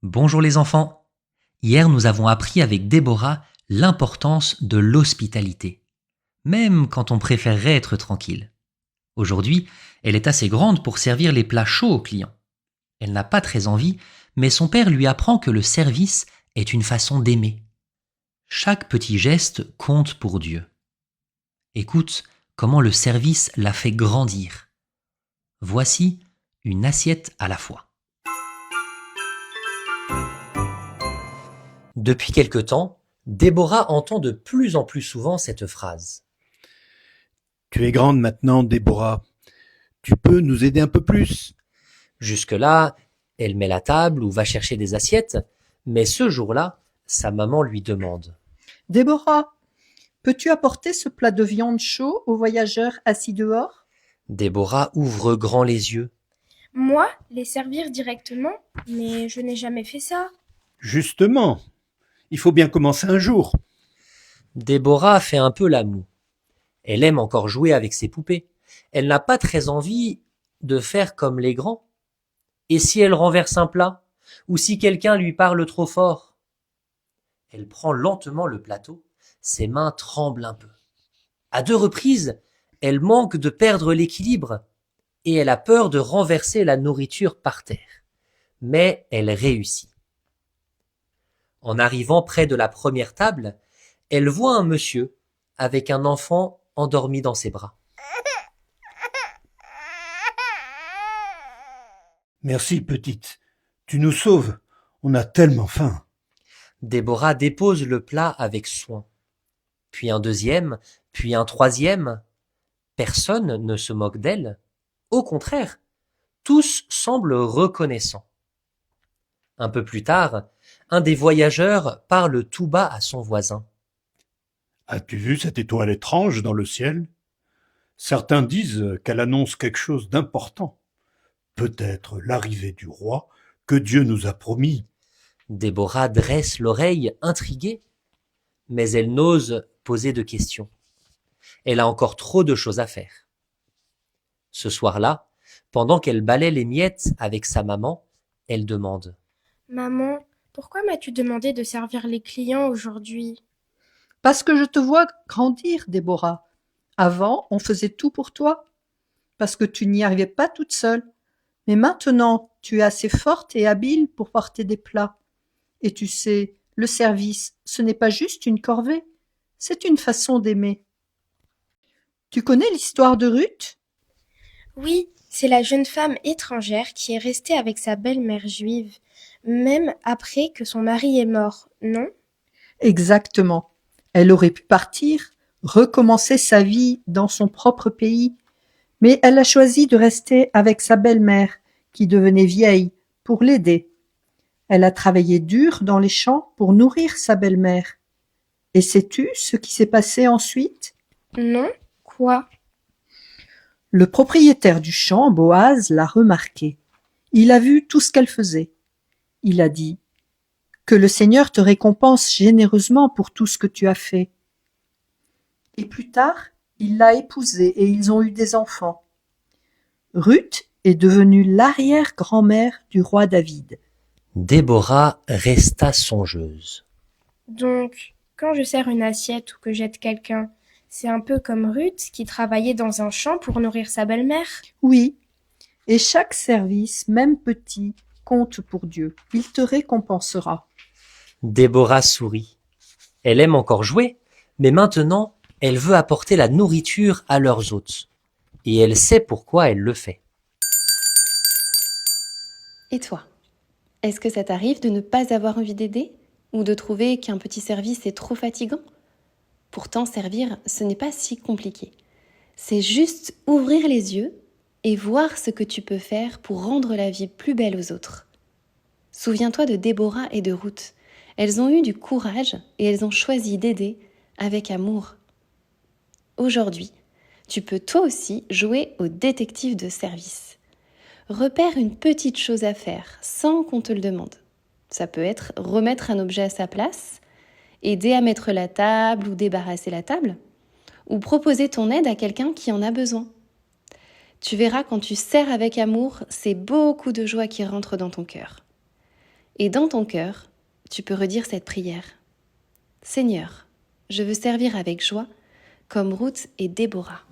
Bonjour les enfants. Hier, nous avons appris avec Déborah l'importance de l'hospitalité, même quand on préférerait être tranquille. Aujourd'hui, elle est assez grande pour servir les plats chauds aux clients. Elle n'a pas très envie, mais son père lui apprend que le service est une façon d'aimer. Chaque petit geste compte pour Dieu. Écoute comment le service l'a fait grandir. Voici une assiette à la fois. Depuis quelque temps, Déborah entend de plus en plus souvent cette phrase. Tu es grande maintenant, Déborah. Tu peux nous aider un peu plus? Jusque-là, elle met la table ou va chercher des assiettes, mais ce jour-là, sa maman lui demande. Déborah, peux-tu apporter ce plat de viande chaud aux voyageurs assis dehors? Déborah ouvre grand les yeux. Moi, les servir directement? Mais je n'ai jamais fait ça. Justement, il faut bien commencer un jour. Déborah fait un peu la moue. Elle aime encore jouer avec ses poupées. Elle n'a pas très envie de faire comme les grands. Et si elle renverse un plat? Ou si quelqu'un lui parle trop fort? Elle prend lentement le plateau. Ses mains tremblent un peu. À 2 reprises, elle manque de perdre l'équilibre et elle a peur de renverser la nourriture par terre. Mais elle réussit. En arrivant près de la première table, elle voit un monsieur avec un enfant endormi dans ses bras. Merci, petite. Tu nous sauves. On a tellement faim. Déborah dépose le plat avec soin. Puis un deuxième, puis un troisième. Personne ne se moque d'elle. Au contraire, tous semblent reconnaissants. Un peu plus tard, un des voyageurs parle tout bas à son voisin. As-tu vu cette étoile étrange dans le ciel? Certains disent qu'elle annonce quelque chose d'important. Peut-être l'arrivée du roi que Dieu nous a promis. Déborah dresse l'oreille, intriguée, mais elle n'ose poser de questions. Elle a encore trop de choses à faire. Ce soir-là, pendant qu'elle balaie les miettes avec sa maman, elle demande. Maman, pourquoi m'as-tu demandé de servir les clients aujourd'hui? Parce que je te vois grandir, Déborah. Avant, on faisait tout pour toi, parce que tu n'y arrivais pas toute seule. Mais maintenant, tu es assez forte et habile pour porter des plats. Et tu sais, le service, ce n'est pas juste une corvée, c'est une façon d'aimer. Tu connais l'histoire de Ruth? Oui, c'est la jeune femme étrangère qui est restée avec sa belle-mère juive, même après que son mari est mort, non? Exactement. Elle aurait pu partir, recommencer sa vie dans son propre pays, mais elle a choisi de rester avec sa belle-mère, qui devenait vieille, pour l'aider. Elle a travaillé dur dans les champs pour nourrir sa belle-mère. Et sais-tu ce qui s'est passé ensuite? Non? Quoi? Le propriétaire du champ, Boaz, l'a remarqué. Il a vu tout ce qu'elle faisait. Il a dit: que le Seigneur te récompense généreusement pour tout ce que tu as fait. Et plus tard, il l'a épousée et ils ont eu des enfants. Ruth est devenue l'arrière-grand-mère du roi David. Déborah resta songeuse. Donc, quand je sers une assiette ou que j'aide quelqu'un, c'est un peu comme Ruth qui travaillait dans un champ pour nourrir sa belle-mère? Oui, et chaque service, même petit, compte pour Dieu. Il te récompensera. Déborah sourit. Elle aime encore jouer, mais maintenant, elle veut apporter la nourriture à leurs hôtes. Et elle sait pourquoi elle le fait. Et toi? Est-ce que ça t'arrive de ne pas avoir envie d'aider? Ou de trouver qu'un petit service est trop fatigant? Pourtant, servir, ce n'est pas si compliqué. C'est juste ouvrir les yeux et voir ce que tu peux faire pour rendre la vie plus belle aux autres. Souviens-toi de Déborah et de Ruth. Elles ont eu du courage et elles ont choisi d'aider avec amour. Aujourd'hui, tu peux toi aussi jouer au détective de service. Repère une petite chose à faire sans qu'on te le demande. Ça peut être remettre un objet à sa place, aider à mettre la table ou débarrasser la table, ou proposer ton aide à quelqu'un qui en a besoin. Tu verras, quand tu sers avec amour, c'est beaucoup de joie qui rentre dans ton cœur. Et dans ton cœur, tu peux redire cette prière. Seigneur, je veux servir avec joie comme Ruth et Déborah.